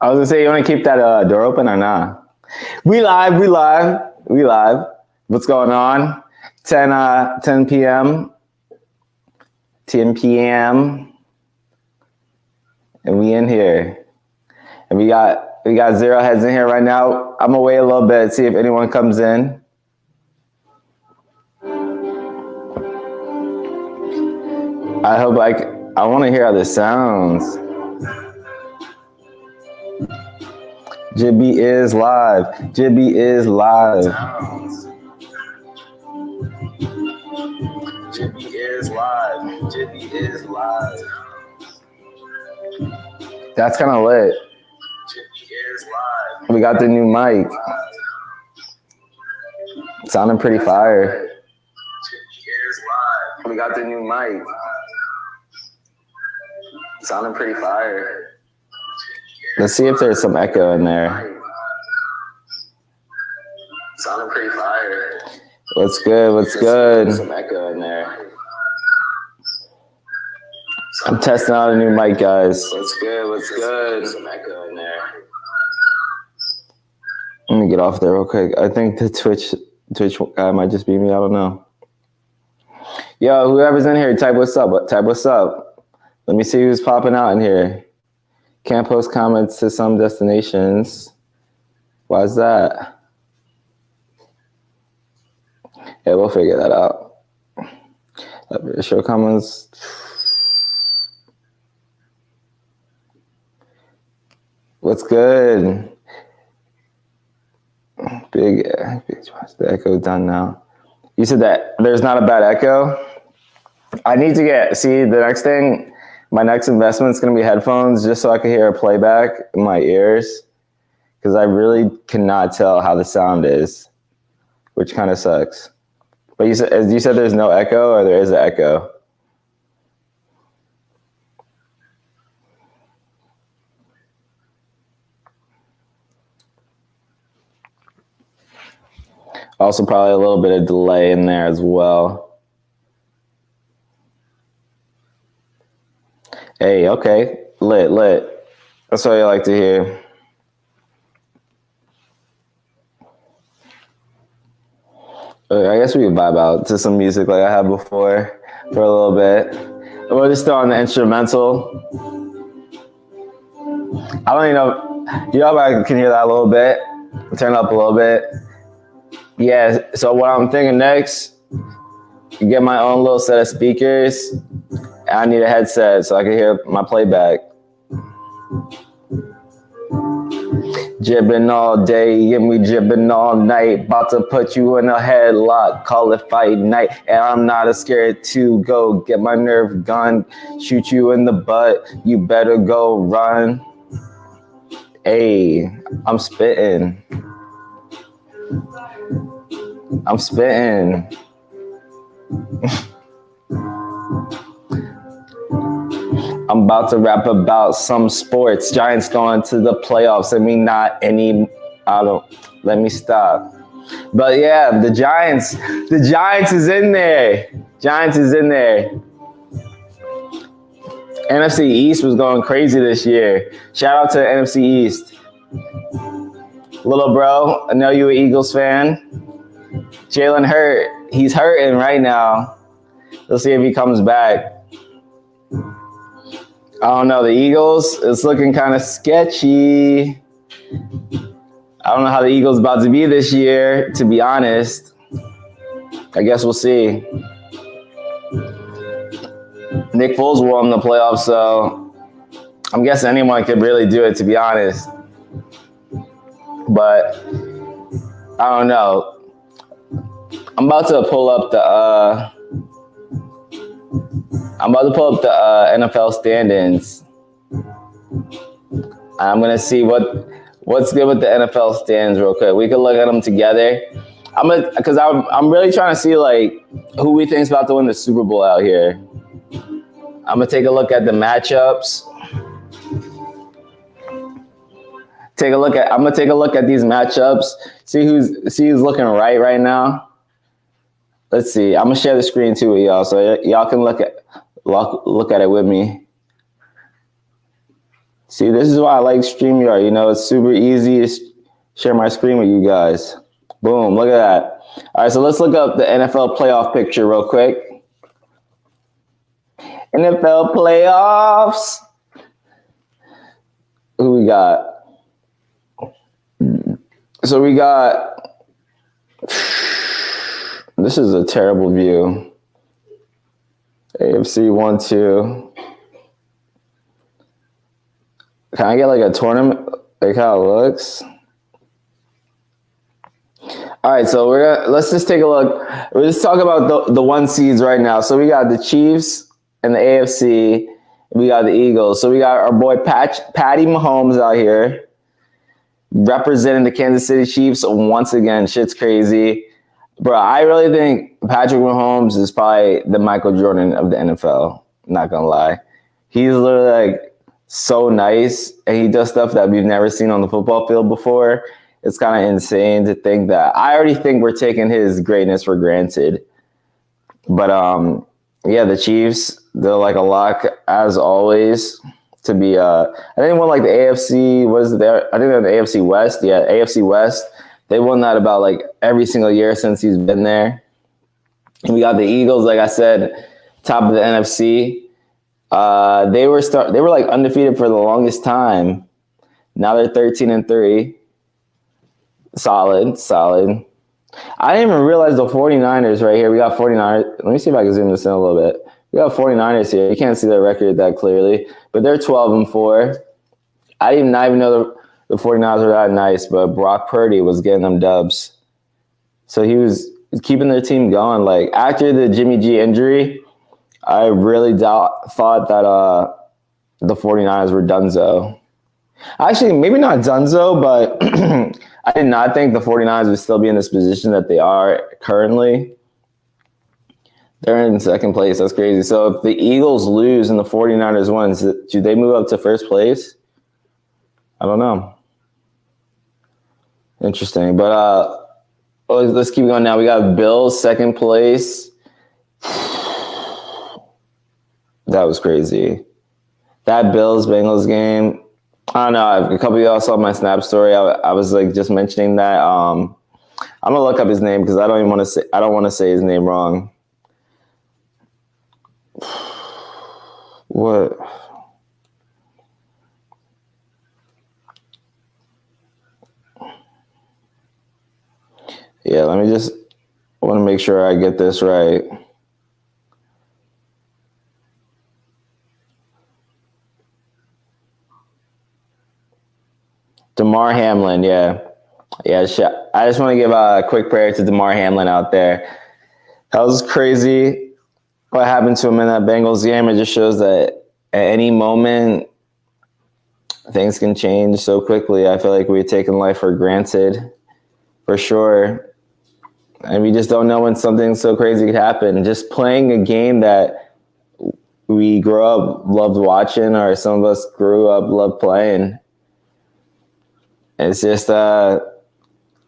I was gonna say, you want to keep that door open or not? We live. What's going on? 10 p.m. 10 p.m. And we in here. And we got 0 heads in here right now. I'm gonna wait a little bit, see if anyone comes in. I want to hear how this sounds. Jibby is live. Jibby is live. Jibby is live. Jibby is live. That's kind of lit. Jibby is live. We got the new mic. Sounding pretty fire. Jibby is live. We got the new mic. Sounding pretty fire. Let's see if there's some echo in there. Sounding pretty fire. What's good? What's good? Some echo in there. I'm testing out a new mic, guys. What's good? What's good? Some echo in there. Let me get off there real quick. I think the Twitch guy might just be me. I don't know. Yo, whoever's in here, type what's up. Type what's up. Let me see who's popping out in here. Can't post comments to some destinations. Why is that? Yeah, we'll figure that out. Show comments. What's good? Big, the echo's done now. You said that there's not a bad echo? I need to see the next thing. My next investment is going to be headphones just so I can hear a playback in my ears because I really cannot tell how the sound is, which kind of sucks. But you said there's no echo or there is an echo? Also probably a little bit of delay in there as well. Hey, okay, lit. That's what I like to hear. I guess we could vibe out to some music like I had before for a little bit. And we'll just throw on the instrumental. I don't even know. Y'all can hear that a little bit. Turn it up a little bit. Yeah, so what I'm thinking next, get my own little set of speakers. I need a headset so I can hear my playback. Jibbing all day and we jibbing all night. About to put you in a headlock, call it fight night. And I'm not scared to go get my Nerf gun, shoot you in the butt. You better go run. Hey, I'm spitting. I'm about to rap about some sports. Giants going to the playoffs. Let me stop. But yeah, the Giants is in there. NFC East was going crazy this year. Shout out to the NFC East. Little bro, I know you're an Eagles fan. Jalen hurt. He's hurting right now. Let's see if he comes back. I don't know. The Eagles, it's looking kind of sketchy. I don't know how the Eagles about to be this year, to be honest. I guess we'll see. Nick Foles won the playoffs, so I'm guessing anyone could really do it, to be honest. But I don't know. I'm about to pull up the NFL standings. I'm gonna see what's good with the NFL standings real quick. We can look at them together. I'm really trying to see like who we think's about to win the Super Bowl out here. I'm gonna take a look at the matchups. I'm gonna take a look at these matchups. See who's looking right now. Let's see. I'm gonna share the screen too with y'all, so y'all can look at it with me. See, this is why I like StreamYard. You know, it's super easy to share my screen with you guys. Boom, look at that. All right, so let's look up the NFL playoff picture real quick. NFL playoffs. Who we got? So we got, this is a terrible view. AFC 1-2. Can I get like a tournament? Like how it looks? All right, so let's just take a look. We're just talking about the one seeds right now. So we got the Chiefs and the AFC. We got the Eagles. So we got our boy Patty Mahomes out here representing the Kansas City Chiefs once again. Shit's crazy. Bro, I really think Patrick Mahomes is probably the Michael Jordan of the NFL. Not gonna lie. He's literally like so nice, and he does stuff that we've never seen on the football field before. It's kind of insane to think that. I already think we're taking his greatness for granted. But yeah, the Chiefs, they're like a lock as always to be. I think they won like the AFC. What is it there? I think they're the AFC West. Yeah, AFC West. They won that about like every single year since he's been there. And we got the Eagles, like I said, top of the NFC. They were like undefeated for the longest time. Now they're 13-3. Solid. I didn't even realize the 49ers right here. We got 49ers. Let me see if I can zoom this in a little bit. We got 49ers here. You can't see their record that clearly, but they're 12-4. I did not even know the 49ers were that nice, but Brock Purdy was getting them dubs. So he was keeping their team going. Like after the Jimmy G injury, I really thought that the 49ers were donezo. Actually, maybe not donezo, but I did not think the 49ers would still be in this position that they are currently. They're in second place. That's crazy. So if the Eagles lose and the 49ers win, do they move up to first place? I don't know. Interesting. But let's keep going now. We got Bills second place. That was crazy. That Bills-Bengals game, I don't know. A couple of y'all saw my Snap story. I was like just mentioning that. I'm gonna look up his name because I don't want to say his name wrong. What? Yeah, let me just want to make sure I get this right. DeMar Hamlin, yeah. I just want to give a quick prayer to DeMar Hamlin out there. That was crazy what happened to him in that Bengals game. It just shows that at any moment, things can change so quickly. I feel like we're taking life for granted, for sure. And we just don't know when something so crazy could happen. Just playing a game that we grew up, loved watching, or some of us grew up, loved playing. It's just, I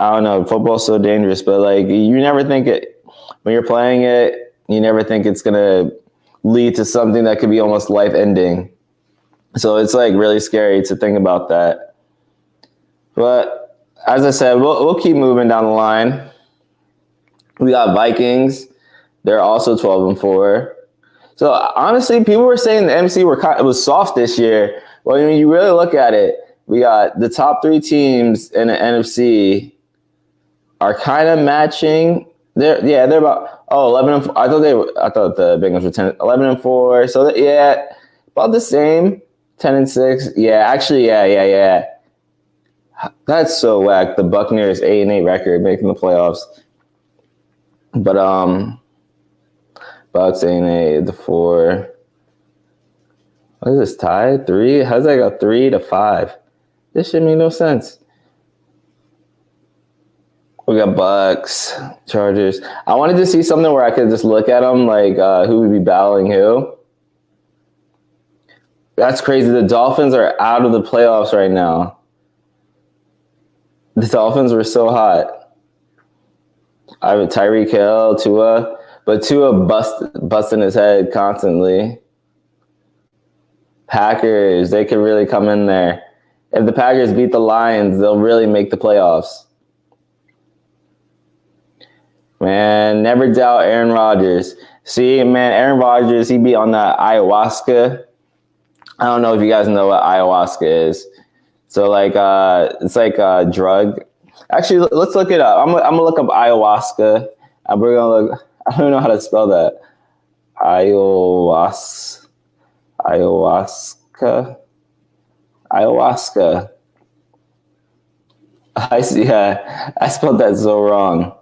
don't know, football's so dangerous, but like you never think it, when you're playing it, you never think it's going to lead to something that could be almost life-ending. So it's like really scary to think about that. But as I said, we'll keep moving down the line. We got Vikings. They're also 12-4. So honestly, people were saying the NFC it was soft this year. Well, when you really look at it, we got the top three teams in the NFC are kind of matching. They're about 11-4. I thought the Bengals were 11-4. So about the same. 10-6. Yeah, actually, yeah. That's so whack. The Buccaneers 8-8 record making the playoffs. But Bucks 8-8, the 4. What is this tied? 3? How's that go 3-5? This shit make no sense. We got Bucks, Chargers. I wanted to see something where I could just look at them, like who would be battling who. That's crazy. The Dolphins are out of the playoffs right now. The Dolphins were so hot. I have Tyreek Hill, Tua, but Tua busting his head constantly. Packers, they could really come in there. If the Packers beat the Lions, they'll really make the playoffs. Man, never doubt Aaron Rodgers. See, man, Aaron Rodgers, he be on that ayahuasca. I don't know if you guys know what ayahuasca is. So, like, it's like a drug. Actually, let's look it up. I'm gonna look up ayahuasca. We're gonna look. I don't know how to spell that. Ayahuasca. I see. Yeah, I spelled that so wrong.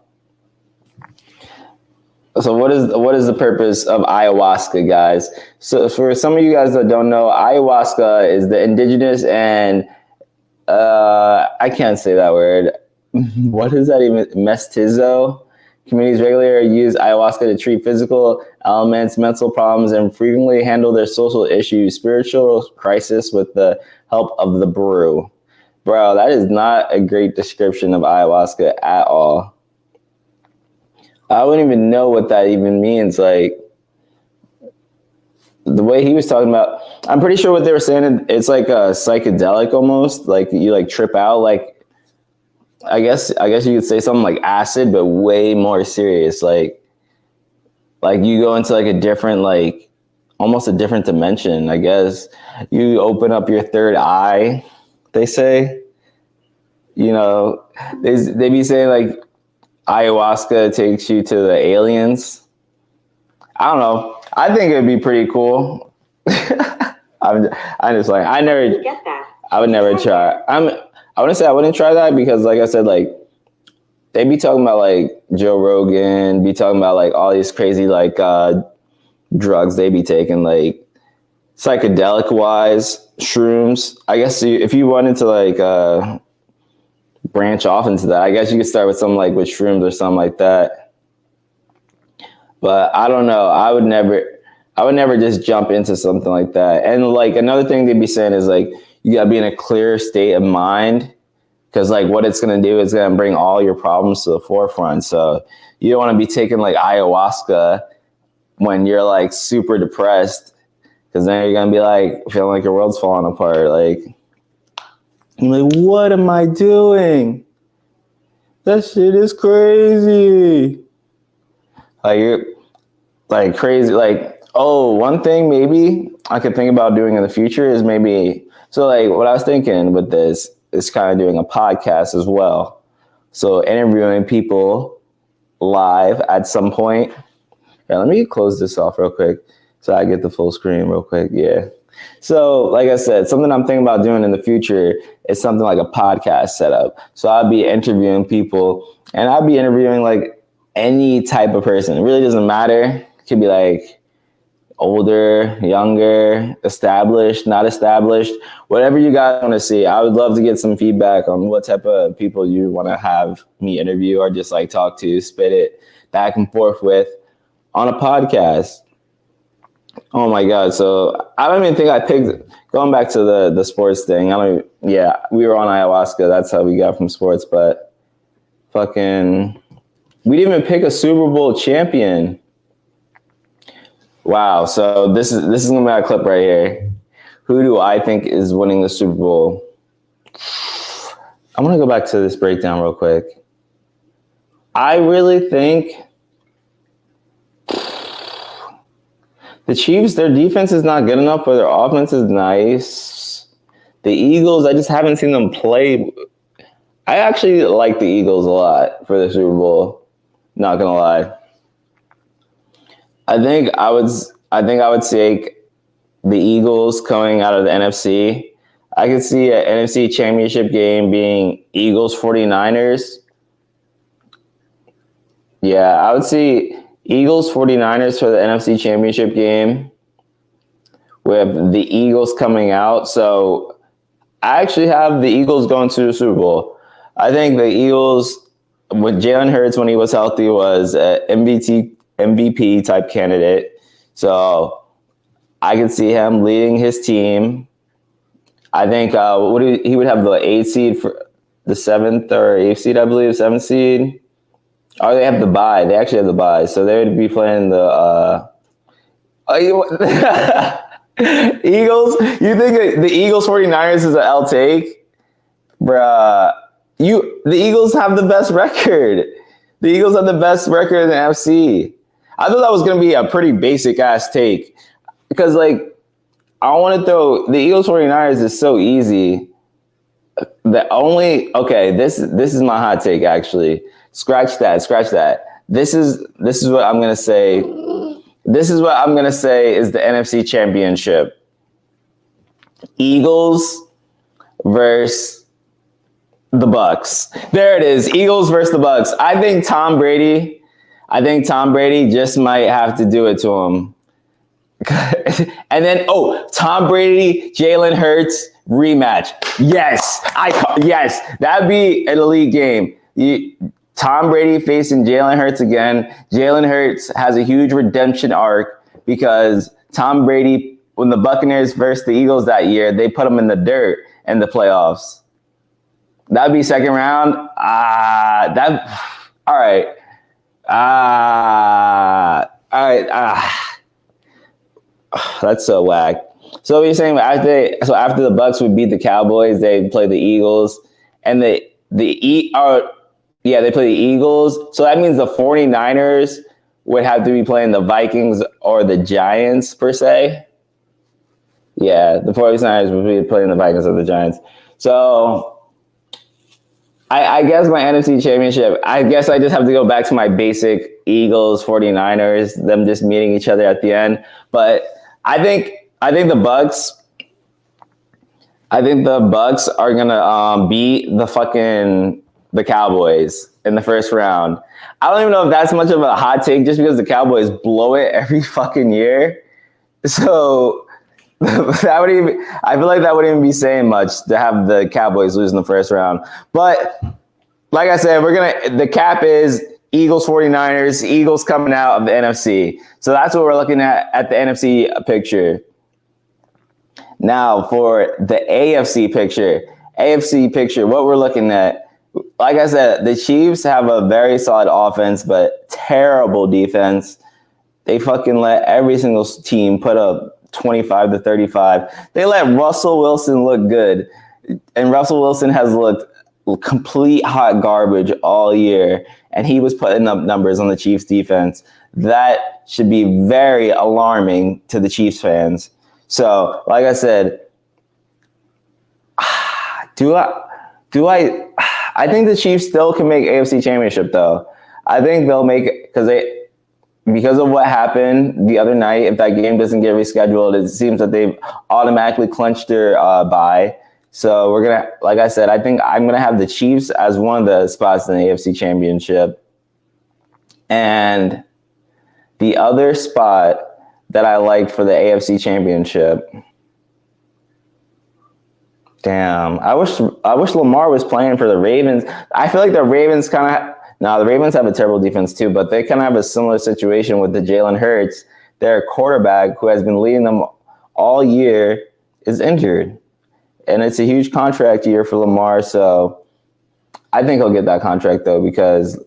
So what is the purpose of ayahuasca, guys? So for some of you guys that don't know, ayahuasca is the indigenous and I can't say that word. What is that even? Mestizo communities regularly use ayahuasca to treat physical ailments, mental problems, and frequently handle their social issues, spiritual crisis with the help of the brew. Bro, that is not a great description of ayahuasca at all. I wouldn't even know what that even means. Like, the way he was talking about, I'm pretty sure what they were saying, it's like a psychedelic almost. Like, you like trip out. Like, I guess you could say something like acid, but way more serious. Like you go into like a different, like almost a different dimension. I guess you open up your third eye. They say, you know, they be saying like ayahuasca takes you to the aliens. I don't know. I think it'd be pretty cool. I'm just like, I would never try. I wouldn't say I wouldn't try that because, like I said, like they be talking about like Joe Rogan, be talking about like all these crazy like drugs they be taking, like psychedelic wise, shrooms. I guess if you wanted to like branch off into that, I guess you could start with something like with shrooms or something like that. But I don't know. I would never just jump into something like that. And like another thing they'd be saying is like you gotta be in a clear state of mind, because like what it's gonna do is gonna bring all your problems to the forefront. So you don't want to be taking like ayahuasca when you're like super depressed, because then you're gonna be like feeling like your world's falling apart. Like you're like, what am I doing? That shit is crazy. Like you're like crazy. Like, oh, one thing maybe I could think about doing in the future is maybe, so like what I was thinking with this is kind of doing a podcast as well. So interviewing people live at some point. Yeah, let me close this off real quick so I get the full screen real quick. Yeah. So like I said, something I'm thinking about doing in the future is something like a podcast setup. So I'd be interviewing people, and I'd be interviewing like any type of person. It really doesn't matter. It could be like older, younger, established, not established, whatever you guys want to see. I would love to get some feedback on what type of people you want to have me interview or just like talk to, spit it back and forth with on a podcast. Oh my God. So I don't even think I picked, going back to the sports thing. We were on ayahuasca. That's how we got from sports, but fucking, we didn't even pick a Super Bowl champion. Wow. So this is gonna be a clip right here. Who do I think is winning the Super Bowl? I'm gonna go back to this breakdown real quick. I really think the Chiefs, their defense is not good enough, but their offense is nice. The Eagles, I just haven't seen them play. I actually like the Eagles a lot for the Super Bowl. Not gonna lie. I think I would take the Eagles coming out of the NFC. I could see an NFC Championship game being Eagles 49ers. Yeah, I would see Eagles 49ers for the NFC Championship game with the Eagles coming out. So I actually have the Eagles going to the Super Bowl. I think the Eagles, with Jalen Hurts when he was healthy, was an MVP type candidate. So I could see him leading his team. I think he would have the 8th seed for the 7th or 8th seed, I believe, 7th seed. Or they have the bye. They actually have the bye. So they would be playing the Eagles? You think the Eagles 49ers is an L take? Bruh. The Eagles have the best record. The Eagles have the best record in the NFC. I thought that was going to be a pretty basic ass take. Because, like, I want to throw the Eagles 49ers is so easy. This is my hot take, actually. Scratch that. This is what I'm going to say. This is what I'm going to say is the NFC Championship. Eagles versus the Bucks. There it is. Eagles versus the Bucks. I think Tom Brady just might have to do it to him. And then, Tom Brady, Jalen Hurts rematch. Yes, that'd be an elite game. Tom Brady facing Jalen Hurts again. Jalen Hurts has a huge redemption arc because Tom Brady, when the Buccaneers versus the Eagles that year, they put him in the dirt in the playoffs. That'd be second round. All right. That's so whack. So you're saying after the Bucks would beat the Cowboys, they play the Eagles, and they play the Eagles. So that means the 49ers would have to be playing the Vikings or the Giants per se. Yeah, the 49ers would be playing the Vikings or the Giants. So I guess my NFC Championship, I guess I just have to go back to my basic Eagles, 49ers, them just meeting each other at the end. But I think the Bucks are gonna beat the Cowboys in the first round. I don't even know if that's much of a hot take just because the Cowboys blow it every fucking year. So I feel like that wouldn't even be saying much to have the Cowboys lose in the first round. But like I said, the cap is Eagles 49ers, Eagles coming out of the NFC. So that's what we're looking at the NFC picture. Now for the AFC picture, what we're looking at, like I said, the Chiefs have a very solid offense, but terrible defense. They fucking let every single team put up 25 to 35. They let Russell Wilson look good. And Russell Wilson has looked complete hot garbage all year. And he was putting up numbers on the Chiefs defense. That should be very alarming to the Chiefs fans. So, like I said, I think the Chiefs still can make AFC Championship, though. I think they'll make it because of what happened the other night. If that game doesn't get rescheduled, it seems that they've automatically clinched their bye. So like I said, I think I'm gonna have the Chiefs as one of the spots in the AFC Championship. And the other spot that I like for the AFC Championship. Damn, I wish Lamar was playing for the Ravens. I feel like the Ravens the Ravens have a terrible defense too, but they kind of have a similar situation with the Jalen Hurts. Their quarterback, who has been leading them all year, is injured. And it's a huge contract year for Lamar, so I think he'll get that contract, though, because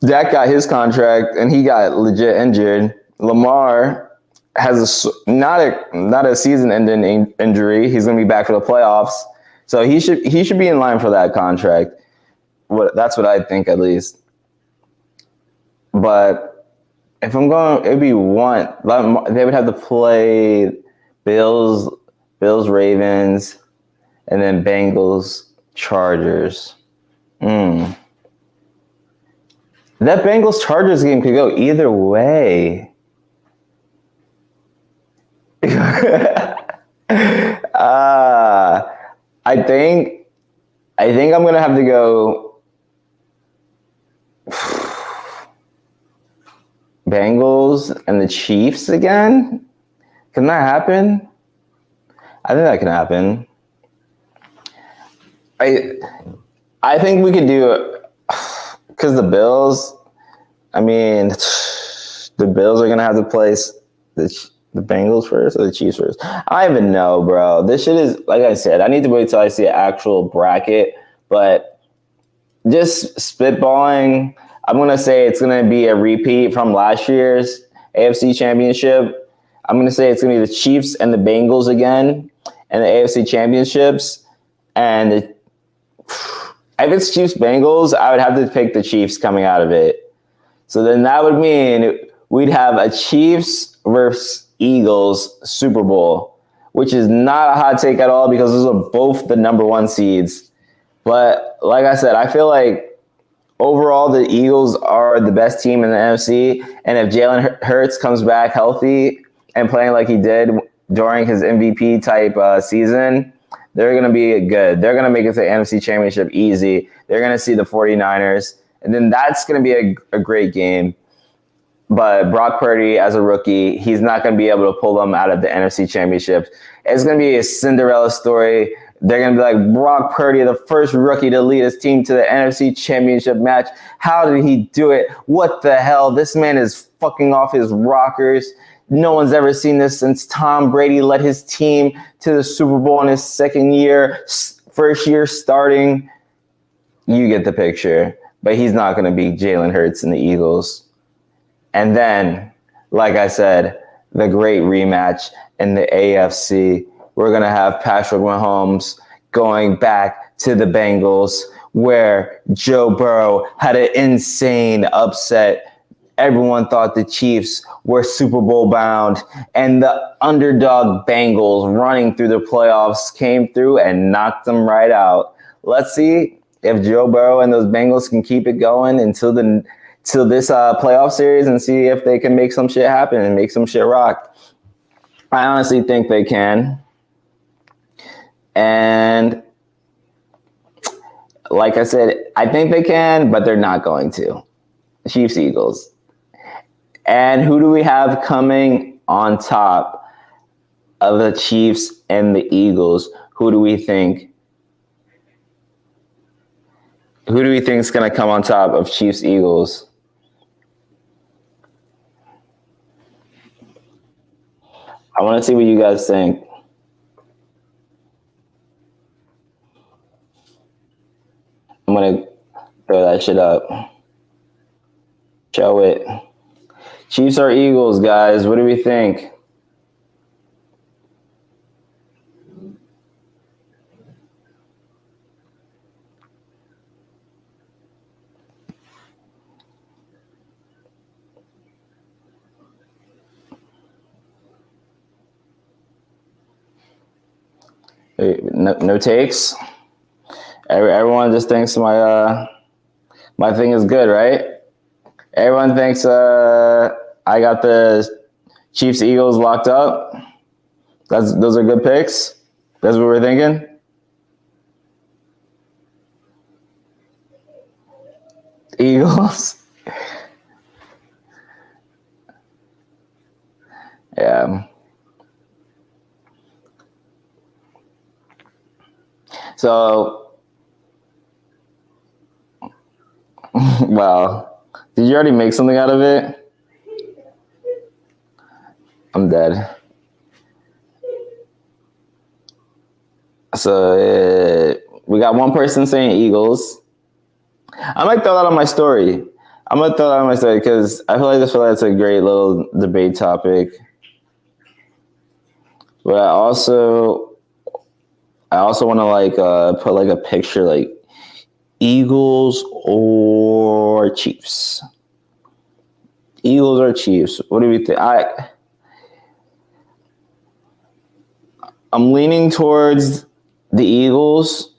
Dak got his contract, and he got legit injured. Lamar has not a season-ending injury. He's going to be back for the playoffs, so he should be in line for that contract. That's what I think, at least. But if I'm going, it'd be one. They would have to play Bills, Ravens, and then Bengals, Chargers. That Bengals Chargers game could go either way. I think I'm gonna have to go Bengals and the Chiefs again. Can that happen? I think that can happen. I think we could do it because the Bills. I mean, the Bills are gonna have to play the Bengals first or the Chiefs first. I don't even know, bro. This shit is, like I said, I need to wait till I see an actual bracket. But just spitballing, I'm gonna say it's gonna be a repeat from last year's AFC Championship. I'm going to say it's going to be the Chiefs and the Bengals again in the AFC Championships. And if it's Chiefs Bengals, I would have to pick the Chiefs coming out of it. So then that would mean we'd have a Chiefs versus Eagles Super Bowl, which is not a hot take at all because those are both the number 1 seeds. But like I said, I feel like overall the Eagles are the best team in the NFC. And if Jalen Hurts comes back healthy and playing like he did during his MVP type season, they're going to be good. They're going to make it to the NFC Championship easy. They're going to see the 49ers. And then that's going to be a great game. But Brock Purdy, as a rookie, he's not going to be able to pull them out of the NFC Championship. It's going to be a Cinderella story. They're going to be like, Brock Purdy, the first rookie to lead his team to the NFC Championship match. How did he do it? What the hell? This man is fucking off his rockers. No one's ever seen this since Tom Brady led his team to the Super Bowl in his first year starting. You get the picture. But he's not going to beat Jalen Hurts and the Eagles. And then, like I said, the great rematch in the AFC. We're going to have Patrick Mahomes going back to the Bengals where Joe Burrow had an insane upset. Everyone thought the Chiefs were Super Bowl bound, and the underdog Bengals running through the playoffs came through and knocked them right out. Let's see if Joe Burrow and those Bengals can keep it going until this playoff series and see if they can make some shit happen and make some shit rock. I honestly think they can. And like I said, I think they can, but they're not going to. Chiefs, Eagles. And who do we have coming on top of the Chiefs and the Eagles? Who do we think? Who do we think is going to come on top of Chiefs, Eagles? I want to see what you guys think. I'm going to throw that shit up. Show it. Chiefs or Eagles, guys? What do we think? No takes. Everyone just thinks my thing is good, right? Everyone thinks I got the Chiefs Eagles locked up. Those are good picks. That's what we're thinking. Eagles. Yeah. So, well, did you already make something out of it? I'm dead. So, we got one person saying Eagles. I might throw that on my story. Because I feel like that's a great little debate topic. But I also want to put a picture Eagles or Chiefs. Eagles or Chiefs. What do we think? I'm leaning towards the Eagles,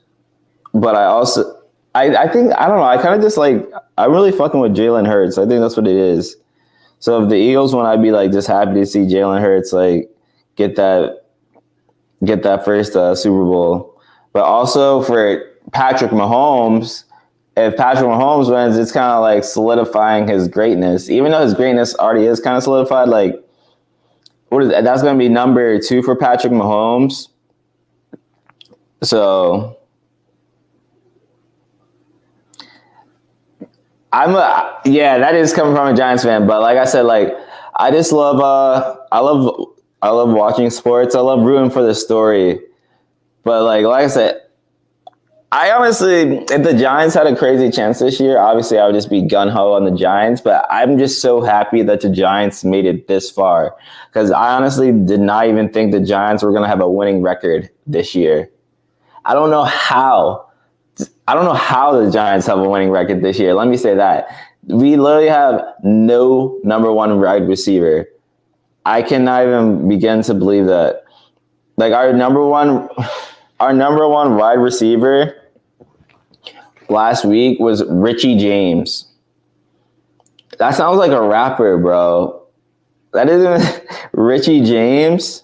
but I think I don't know. I kind of just I'm really fucking with Jalen Hurts. I think that's what it is. So if the Eagles won, I'd be just happy to see Jalen Hurts get that first Super Bowl. But also for Patrick Mahomes, if Patrick Mahomes wins, it's kind of solidifying his greatness. Even though his greatness already is kind of solidified, that's going to be number 2 for Patrick Mahomes. So that is coming from a Giants fan. But like I said, I just love I love watching sports. I love rooting for the story. But like I said, I honestly, if the Giants had a crazy chance this year, obviously I would just be gun-ho on the Giants, but I'm just so happy that the Giants made it this far because I honestly did not even think the Giants were going to have a winning record this year. I don't know how. I don't know how the Giants have a winning record this year. Let me say that. We literally have no number one wide receiver. I cannot even begin to believe that. Like our number one wide receiver last week was Richie James. That sounds like a rapper, bro. That isn't Richie James.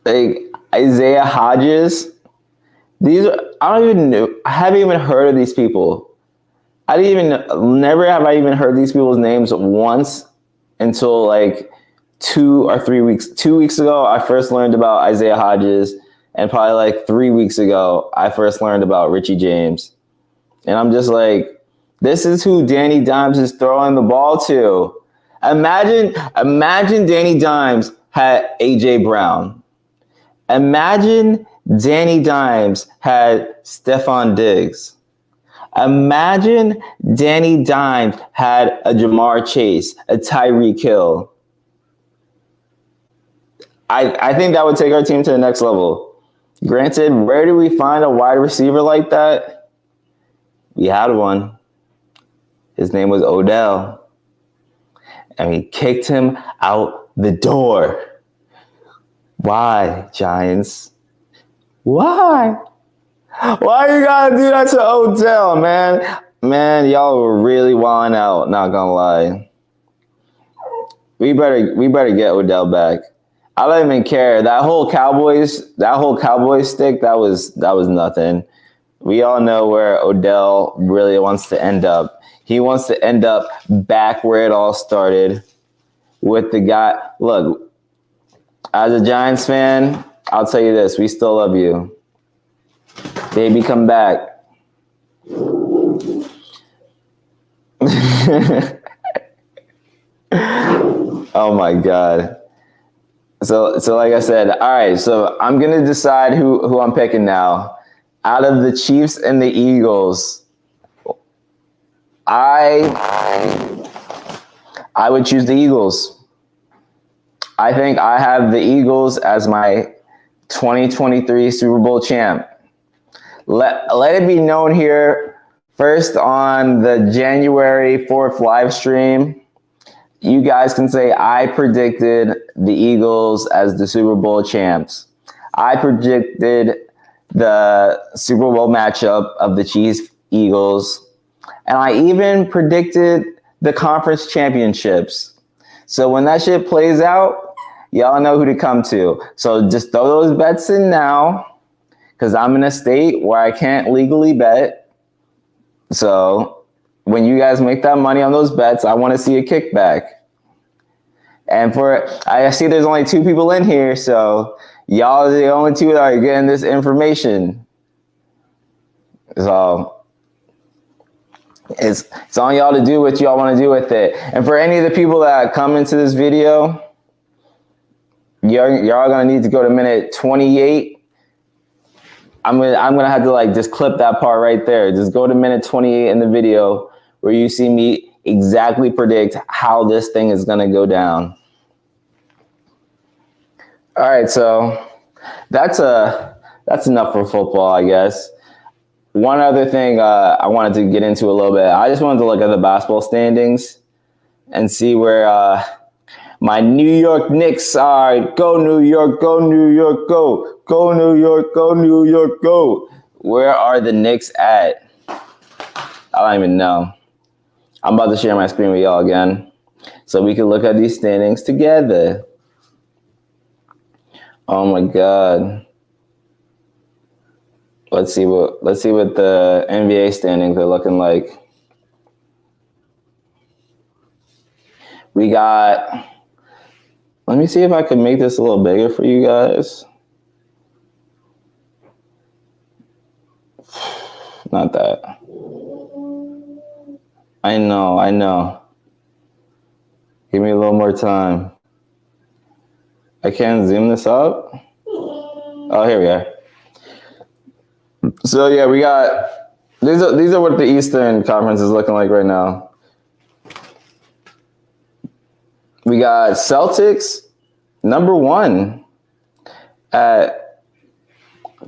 Like Isaiah Hodges. I don't even know. I haven't even heard of these people. Never have I even heard these people's names once until like 2 or 3 weeks. 2 weeks ago, I first learned about Isaiah Hodges, and probably like 3 weeks ago, I first learned about Richie James. And I'm just like, this is who Danny Dimes is throwing the ball to. Imagine Danny Dimes had AJ Brown. Imagine Danny Dimes had Stephon Diggs. Imagine Danny Dimes had a Jamar Chase, a Tyreek Hill. I think that would take our team to the next level. Granted, where do we find a wide receiver like that? We had one. His name was Odell. And we kicked him out the door. Why, Giants? Why? Why you gotta do that to Odell, man? Man, y'all were really wilding out, not gonna lie. We better get Odell back. I don't even care. That whole Cowboys stick, that was nothing. We all know where Odell really wants to end up. He wants to end up back where it all started with the guy. Look, as a Giants fan, I'll tell you this, we still love you. Baby, come back. Oh my God. So like I said, all right, so I'm going to decide who I'm picking now. Out of the Chiefs and the Eagles, I would choose the Eagles. I think I have the Eagles as my 2023 Super Bowl champ. Let it be known here, first on the January 4th live stream, you guys can say I predicted the Eagles as the Super Bowl champs. I predicted the Super Bowl matchup of the Chiefs-Eagles, and I even predicted the conference championships. So when that shit plays out, y'all know who to come to. So just throw those bets in now, because I'm in a state where I can't legally bet. So when you guys make that money on those bets, I want to see a kickback. And I see there's only 2 people in here, so y'all are the only 2 that are getting this information. So it's on y'all to do what y'all want to do with it. And for any of the people that come into this video, y'all gonna need to go to minute 28. I'm gonna have to like just clip that part right there. Just go to minute 28 in the video where you see me exactly predict how this thing is gonna go down. All right, so that's enough for football, I guess. One other thing I wanted to get into a little bit. I just wanted to look at the basketball standings and see where my New York Knicks are. Go New York, go New York, go. Go New York, go New York, go. Where are the Knicks at? I don't even know. I'm about to share my screen with y'all again so we can look at these standings together. Oh my God. Let's see what the NBA standings are looking like. We got, let me see if I can make this a little bigger for you guys. Not that. I know. Give me a little more time. I can't zoom this up. Oh, here we are. So yeah, we got these are what the Eastern Conference is looking like right now. We got Celtics number 1 at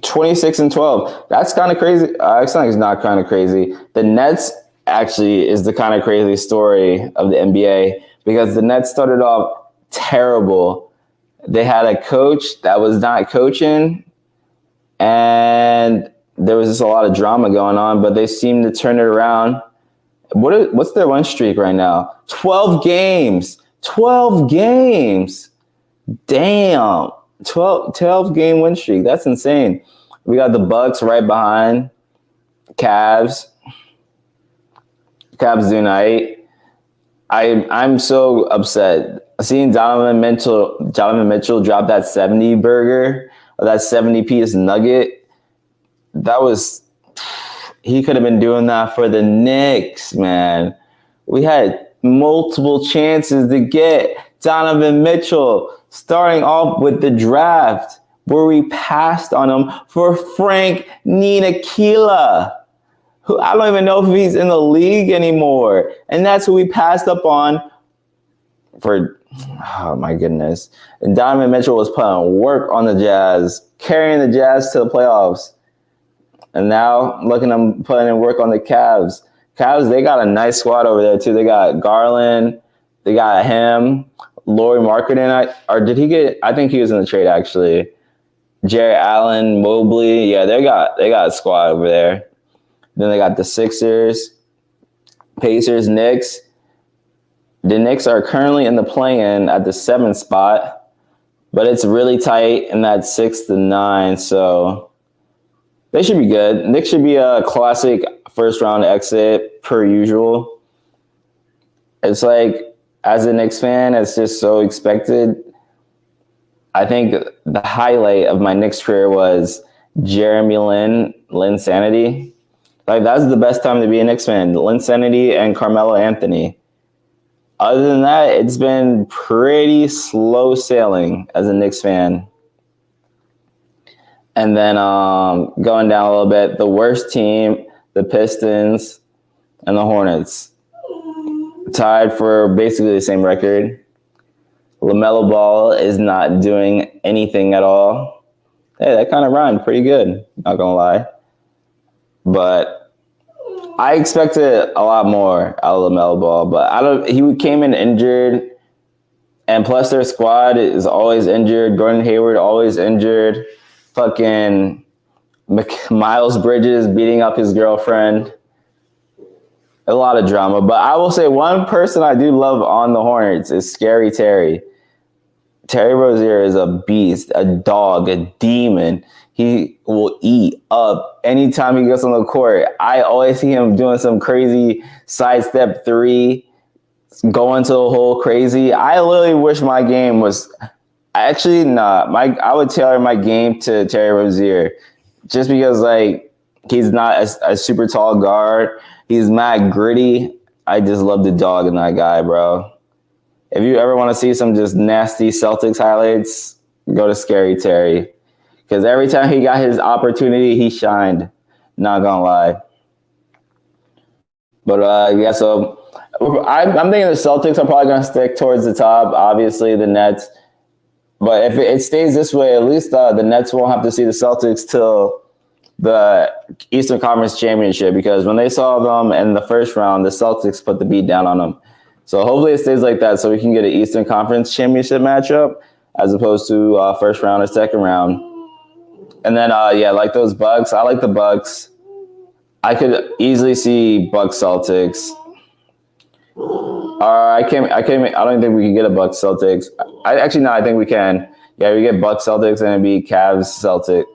26-12. That's kind of crazy. It's not kind of crazy. The Nets actually is the kind of crazy story of the NBA because the Nets started off terrible. They had a coach that was not coaching, and there was just a lot of drama going on, but they seemed to turn it around. What's their win streak right now? 12 games. 12 games. Damn. 12 game win streak. That's insane. We got the Bucks right behind. Cavs do night. I'm so upset. Seeing Donovan Mitchell drop that 70 burger or that 70 piece nugget. He could have been doing that for the Knicks, man. We had multiple chances to get Donovan Mitchell starting off with the draft where we passed on him for Frank Ntilikina, who I don't even know if he's in the league anymore. And that's who we passed up on for, oh my goodness. And Donovan Mitchell was putting work on the Jazz, carrying the Jazz to the playoffs. And now, look at them putting in work on the Cavs. Cavs, they got a nice squad over there, too. They got Garland. They got him. Lauri Markkanen. I think he was in the trade, actually. Jarrett Allen, Mobley. Yeah, they got a squad over there. Then they got the Sixers, Pacers, Knicks. The Knicks are currently in the play-in at the 7th spot. But it's really tight in that 6 to 9, so they should be good. Knicks should be a classic first-round exit per usual. It's like, as a Knicks fan, it's just so expected. I think the highlight of my Knicks career was Jeremy Lin Sanity. Like, that's the best time to be a Knicks fan. Lin Sanity and Carmelo Anthony. Other than that, it's been pretty slow sailing as a Knicks fan. And then going down a little bit, the worst team, the Pistons and the Hornets, tied for basically the same record. LaMelo Ball is not doing anything at all. Hey, that kind of rhymed pretty good, not gonna lie. But I expected a lot more out of LaMelo Ball, but he came in injured, and plus their squad is always injured. Gordon Hayward always injured. Fucking Miles Bridges beating up his girlfriend. A lot of drama. But I will say one person I do love on the Hornets is Scary Terry. Terry Rozier is a beast, a dog, a demon. He will eat up anytime he gets on the court. I always see him doing some crazy sidestep 3, going to the hole crazy. I literally wish my game was... Actually, not. I would tailor my game to Terry Rozier, just because like he's not a super tall guard. He's mad gritty. I just love the dog in that guy, bro. If you ever want to see some just nasty Celtics highlights, go to Scary Terry, because every time he got his opportunity, he shined. Not gonna lie. But yeah, so I'm thinking the Celtics are probably gonna stick towards the top. Obviously, the Nets. But if it stays this way, at least the Nets won't have to see the Celtics till the Eastern Conference Championship, because when they saw them in the first round, the Celtics put the beat down on them. So hopefully it stays like that so we can get an Eastern Conference Championship matchup as opposed to first round or second round. And then, yeah, like those Bucks. I like the Bucks. I could easily see Bucks Celtics. I don't think we can get a Bucks Celtics. I think we can. Yeah, we get Bucks Celtics and it'd be Cavs Celtics.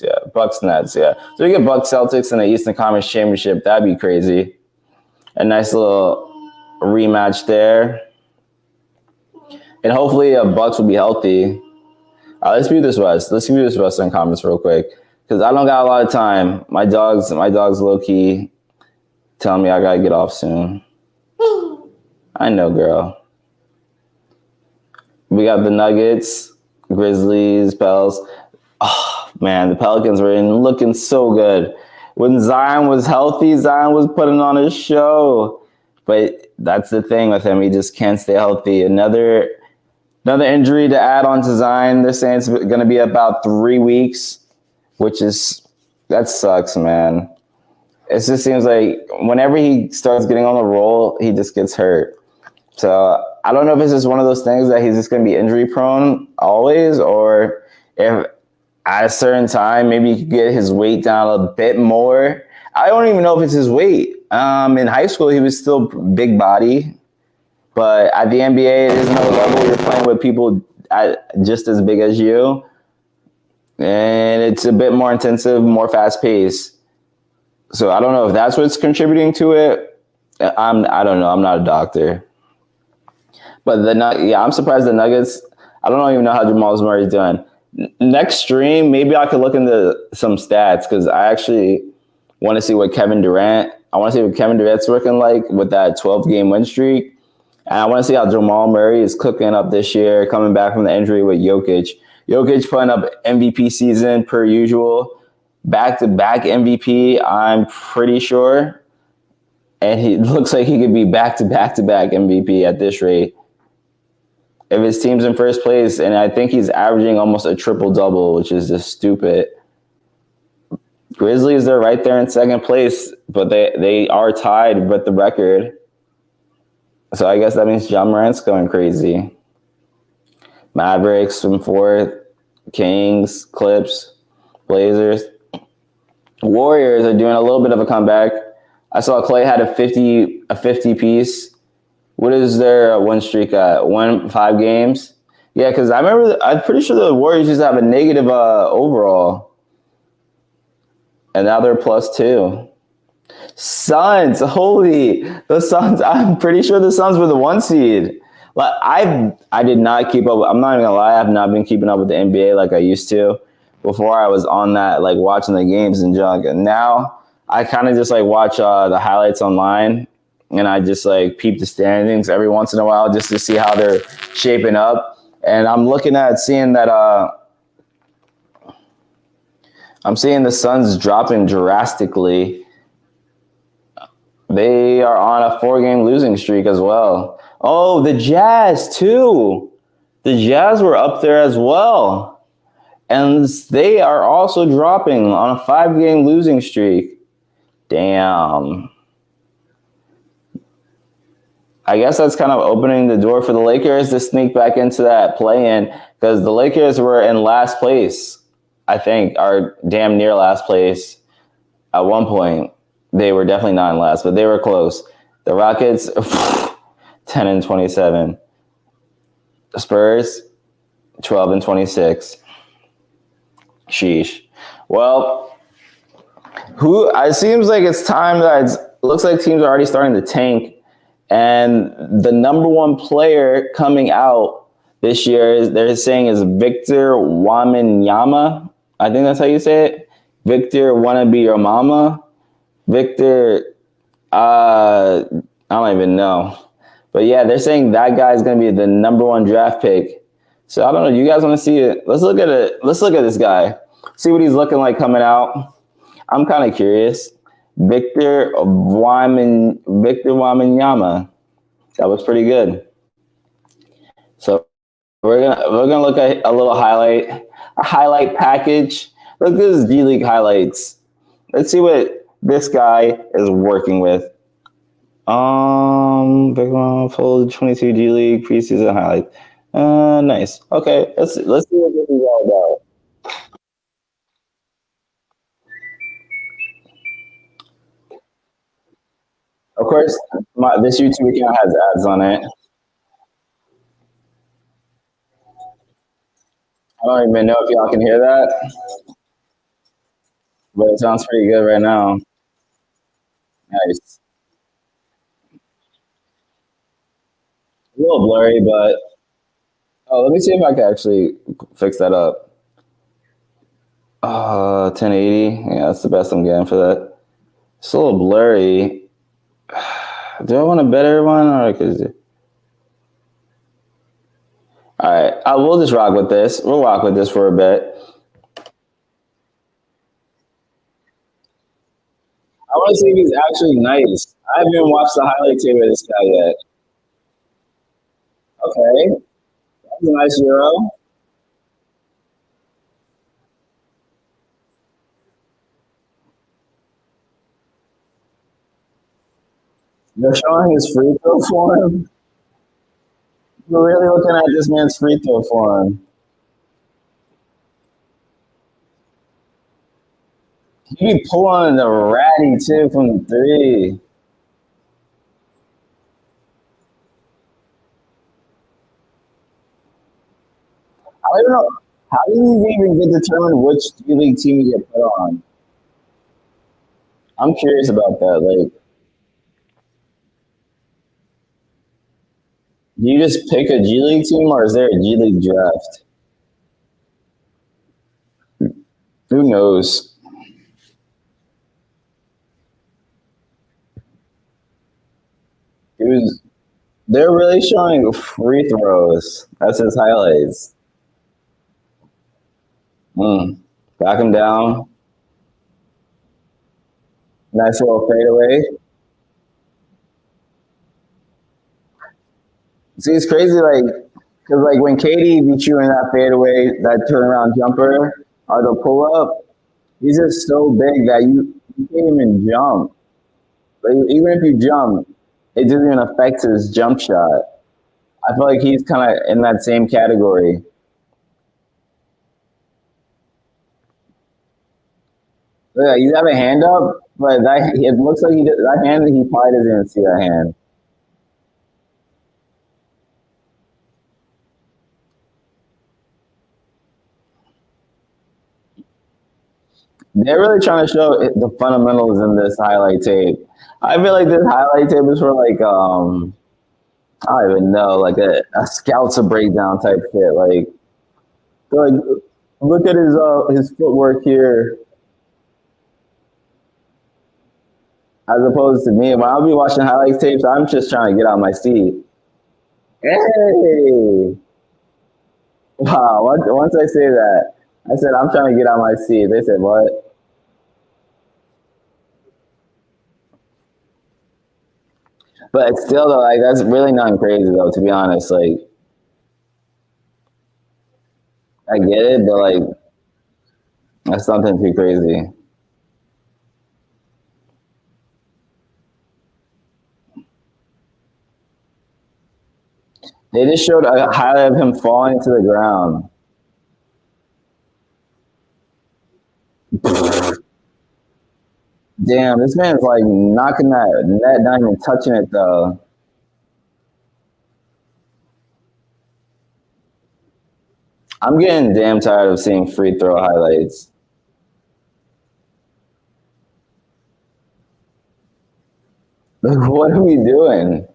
Yeah, Bucks Nets. Yeah, so we get Bucks Celtics in the Eastern Conference Championship. That'd be crazy. A nice little rematch there, and hopefully Bucks will be healthy. Let's view this Western Conference real quick because I don't got a lot of time. My dog's low key telling me I gotta get off soon. I know, girl. We got the Nuggets, Grizzlies, Pels. Oh, Man, the Pelicans were looking so good. When Zion was healthy, Zion was putting on a show. But that's the thing with him. He just can't stay healthy. Another injury to add on to Zion. They're saying it's going to be about 3 weeks, that sucks, man. It just seems like whenever he starts getting on the roll, he just gets hurt. So I don't know if it's just one of those things that he's just going to be injury prone always, or if at a certain time maybe he could get his weight down a bit more. I don't even know if it's his weight. In high school, he was still big body, but at the NBA, it is another level. You're playing with people just as big as you, and it's a bit more intensive, more fast paced. So I don't know if that's what's contributing to it. I don't know. I'm not a doctor. But I'm surprised the Nuggets. I don't even know how Jamal Murray's doing. Next stream, maybe I could look into some stats because I actually want to see what Kevin Durant's looking like with that 12-game win streak. And I want to see how Jamal Murray is cooking up this year, coming back from the injury with Jokic. Jokic putting up MVP season per usual. Back-to-back MVP, I'm pretty sure. And he looks like he could be back-to-back-to-back MVP at this rate. If his team's in first place, and I think he's averaging almost a triple-double, which is just stupid. Grizzlies, they're right there in second place, but they are tied with the record. So I guess that means Ja Morant's going crazy. Mavericks in fourth, Kings, Clips, Blazers. Warriors are doing a little bit of a comeback. I saw Clay had a 50 piece. What is their win streak at? 5 games? Yeah, because I'm pretty sure the Warriors used to have a negative overall. And now they're +2. Suns, the Suns. I'm pretty sure the Suns were the 1 seed. Like I did not keep up. I'm not even gonna lie. I have not been keeping up with the NBA like I used to. Before I was on that, like watching the games and junk. And now I kind of just like watch the highlights online, and I just like peep the standings every once in a while just to see how they're shaping up. And I'm seeing that I'm seeing the Suns dropping drastically. They are on a 4-game losing streak as well. Oh, the Jazz too. The Jazz were up there as well. And they are also dropping on a 5-game losing streak. Damn. I guess that's kind of opening the door for the Lakers to sneak back into that play-in, because the Lakers were in last place, I think, or damn near last place at one point. They were definitely not in last, but they were close. The Rockets, 10-27. The Spurs, 12-26. Sheesh. Well, it seems like it's time looks like teams are already starting to tank, and the number 1 player coming out this year they're saying is Victor Wembanyama. I think that's how you say it. Victor wanna be your mama. Victor, I don't even know, but yeah, they're saying that guy's gonna be the number 1 draft pick. So I don't know. You guys want to see it? Let's look at it. Let's look at this guy. See what he's looking like coming out. I'm kind of curious. Victor Wembanyama. That was pretty good. So we're gonna look at a little highlight package. Look at this G League highlights. Let's see what this guy is working with. Full 22 G League preseason highlights. Nice. Okay, let's see what this is all about. Of course, this YouTube account has ads on it. I don't even know if y'all can hear that, but it sounds pretty good right now. Nice. A little blurry, but let me see if I can actually fix that up. 1080. Yeah, that's the best I'm getting for that. It's a little blurry. Do I want a better one, or all right, we'll just rock with this. We'll rock with this for a bit. I want to see if he's actually nice. I haven't even watched the highlight tape of this guy yet. Okay, that's a nice Euro. They're showing his free throw form. We're really looking at this man's free throw form. He be pulling the ratty too from the three. I don't know. How do you even get determined which G League team you get put on? I'm curious about that. Like, do you just pick a G League team, or is there a G League draft? Who knows? He was. They're really showing free throws. That's his highlights. Mm. Back him down. Nice little fadeaway. See, it's crazy, like, because like when Katie beat you in that fadeaway, that turnaround jumper or the pull up, he's just so big that you can't even jump. Like, even if you jump, it doesn't even affect his jump shot. I feel like he's kind of in that same category. Yeah, you have a hand up, but that it looks like that hand. He probably doesn't even see that hand. They're really trying to show the fundamentals in this highlight tape. I feel like this highlight tape is for like I don't even know, like a scouts a breakdown type shit. Like look at his footwork here, as opposed to me. When I'll be watching highlight tapes, I'm just trying to get out of my seat. Hey, wow! Once I say that, I said I'm trying to get out of my seat. They said what? But it's still though, like that's really nothing crazy though. To be honest, like I get it, but like that's something too crazy. They just showed a highlight of him falling to the ground. Damn, this man's like knocking that net, not even touching it though. I'm getting damn tired of seeing free throw highlights. Like, what are we doing?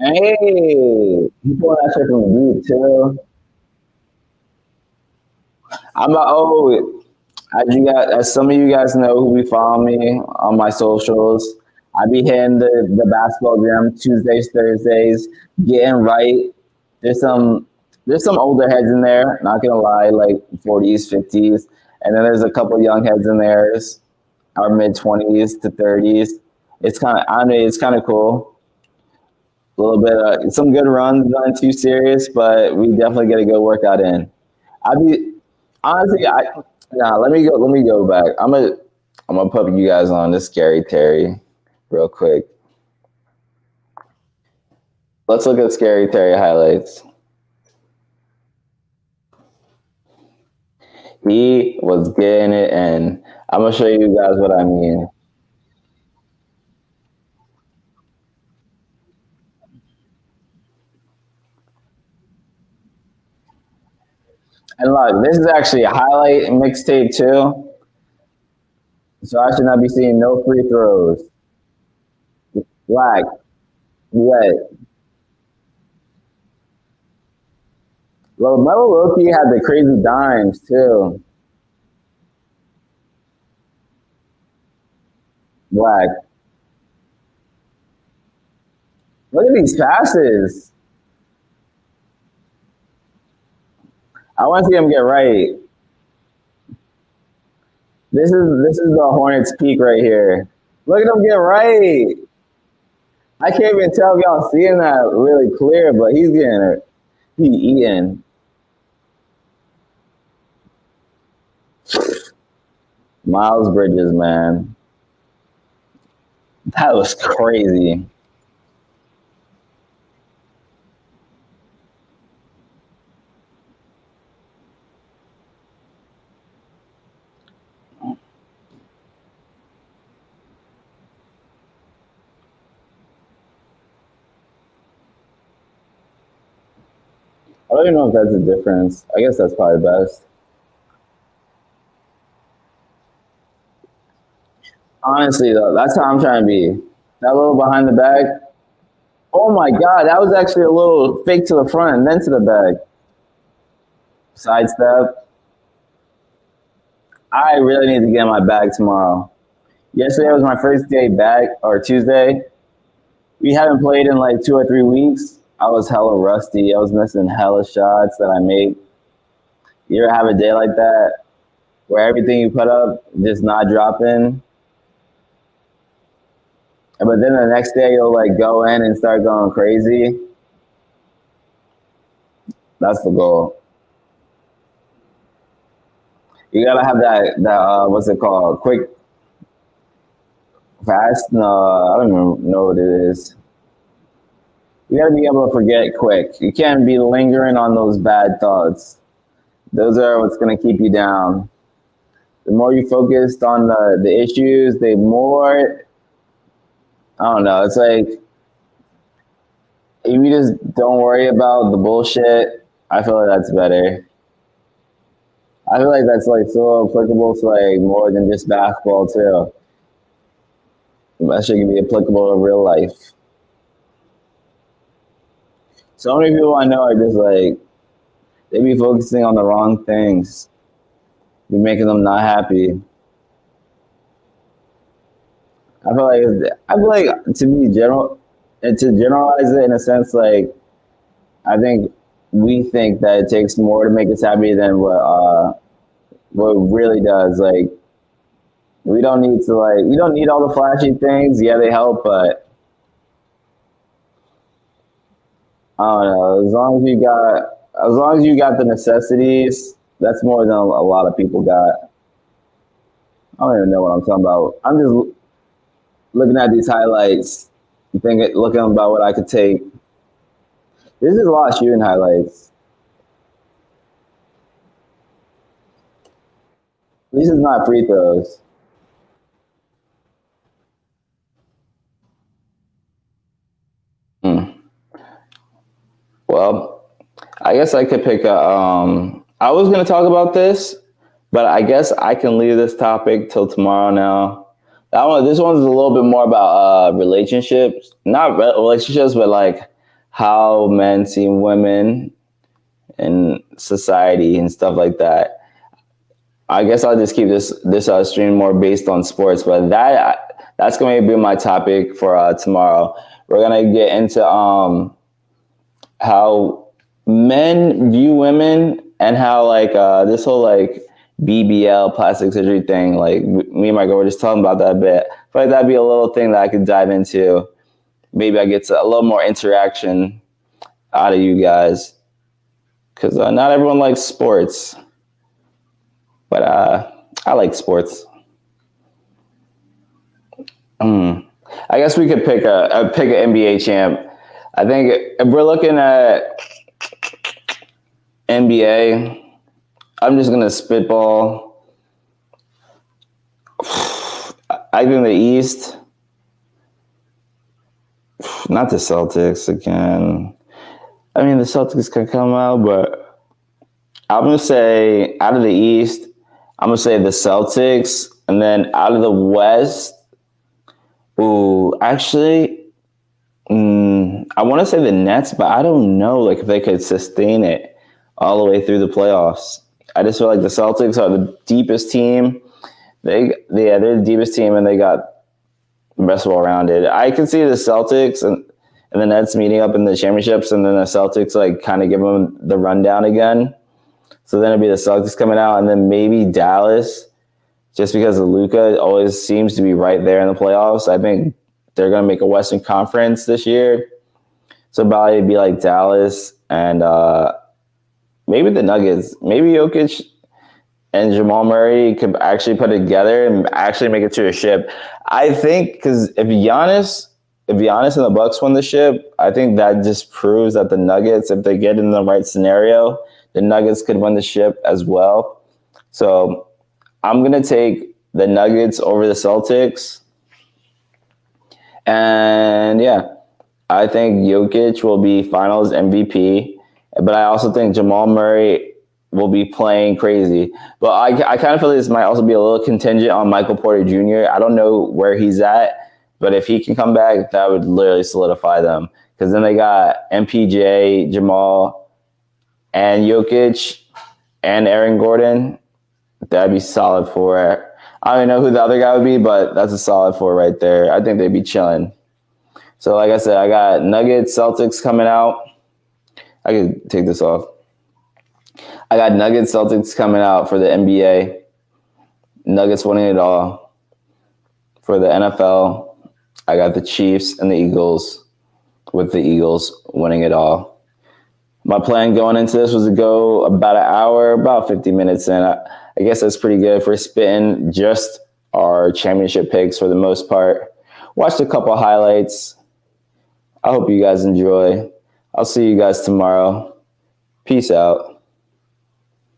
Hey, you pulling that shit from deep too. As some of you guys know who be following me on my socials, I be hitting the basketball gym Tuesdays, Thursdays, getting right. There's some there's some older heads in there, not gonna lie, like 40s, 50s, and then there's a couple young heads in there, our mid 20s to 30s. It's kind of I mean, it's kind of cool. A little bit some good runs, nothing too serious, but we definitely get a good workout in. I be honestly, I nah. Let me go back. I'm gonna put you guys on this Scary Terry real quick. Let's look at Scary Terry highlights. He was getting it in. I'm gonna show you guys what I mean. And look, this is actually a highlight mixtape too, so I should not be seeing no free throws. Black, wet. Well, Melo Loki had the crazy dimes too. Black. Look at these passes. I want to see him get right. This is the Hornets peak right here. Look at him get right. I can't even tell if y'all seeing that really clear, but he's getting it. He eating. Miles Bridges, man. That was crazy. I don't even know if that's a difference. I guess that's probably best. Honestly, though, that's how I'm trying to be. That little behind the back. Oh my God, that was actually a little fake to the front and then to the back. Sidestep. I really need to get my bag tomorrow. Yesterday was my first day back, or Tuesday. We haven't played in like 2 or 3 weeks. I was hella rusty. I was missing hella shots that I made. You ever have a day like that where everything you put up just not dropping? But then the next day you'll like go in and start going crazy. That's the goal. You gotta have that what's it called? Quick, fast? No, I don't even know what it is. You gotta be able to forget quick. You can't be lingering on those bad thoughts. Those are what's gonna keep you down. The more you focused on the issues, the more, I don't know, it's like if you just don't worry about the bullshit, I feel like that's better. I feel like that's like so applicable to like more than just basketball too. That shit can be applicable to real life. So many people I know are just like they be focusing on the wrong things. Be making them not happy. I feel like to be general and to generalize it in a sense, like I think we think that it takes more to make us happy than what it really does. Like we don't need to like you don't need all the flashy things. Yeah, they help, but I don't know. As long as you got the necessities, that's more than a lot of people got. I don't even know what I'm talking about. I'm just looking at these highlights, looking about what I could take. This is a lot of shooting highlights. At least it's not free throws. Hmm. Well, I guess I could pick a. I was gonna talk about this, but I guess I can leave this topic till tomorrow. Now, this one's a little bit more about relationships, not relationships, but like how men see women in society and stuff like that. I guess I'll just keep this stream more based on sports, but that's going to be my topic for tomorrow. We're gonna get into how men view women and how like this whole like BBL plastic surgery thing. Like me and my girl were just talking about that a bit. I feel like that'd be a little thing that I could dive into. Maybe I get a little more interaction out of you guys because not everyone likes sports. But I like sports. I guess we could pick an NBA champ. I think if we're looking at NBA, I'm just gonna spitball. I think the East, not the Celtics again. I mean, the Celtics can come out, but I'm gonna say out of the East, I'm gonna say the Celtics, and then out of the West, actually, I want to say the Nets, but I don't know like if they could sustain it all the way through the playoffs. I just feel like the Celtics are the deepest team. They're the deepest team, and they got best well-rounded. I could see the Celtics and the Nets meeting up in the championships, and then the Celtics like kind of give them the rundown again. So then it'd be the Celtics coming out, and then maybe Dallas, just because Luka always seems to be right there in the playoffs. I think they're going to make a Western Conference this year. So probably it'd be like Dallas and maybe the Nuggets. Maybe Jokic and Jamal Murray could actually put it together and actually make it to a ship. I think because if Giannis and the Bucks win the ship, I think that just proves that the Nuggets, if they get in the right scenario, the Nuggets could win the ship as well. So I'm going to take the Nuggets over the Celtics. And yeah, I think Jokic will be finals MVP. But I also think Jamal Murray will be playing crazy. But I kind of feel this might also be a little contingent on Michael Porter Jr. I don't know where he's at, but if he can come back, that would literally solidify them. Because then they got MPJ, Jamal, and Jokic, and Aaron Gordon. That'd be solid for. I don't know who the other guy would be, but that's a solid four right there. I think they'd be chilling. So like I said, I got Nuggets, Celtics coming out. I could take this off. I got Nuggets, Celtics coming out for the NBA. Nuggets winning it all. For the NFL, I got the Chiefs and the Eagles, with the Eagles winning it all. My plan going into this was to go about an hour, about 50 minutes in. I guess that's pretty good for spitting just our championship picks for the most part. Watched a couple highlights. I hope you guys enjoy. I'll see you guys tomorrow. Peace out.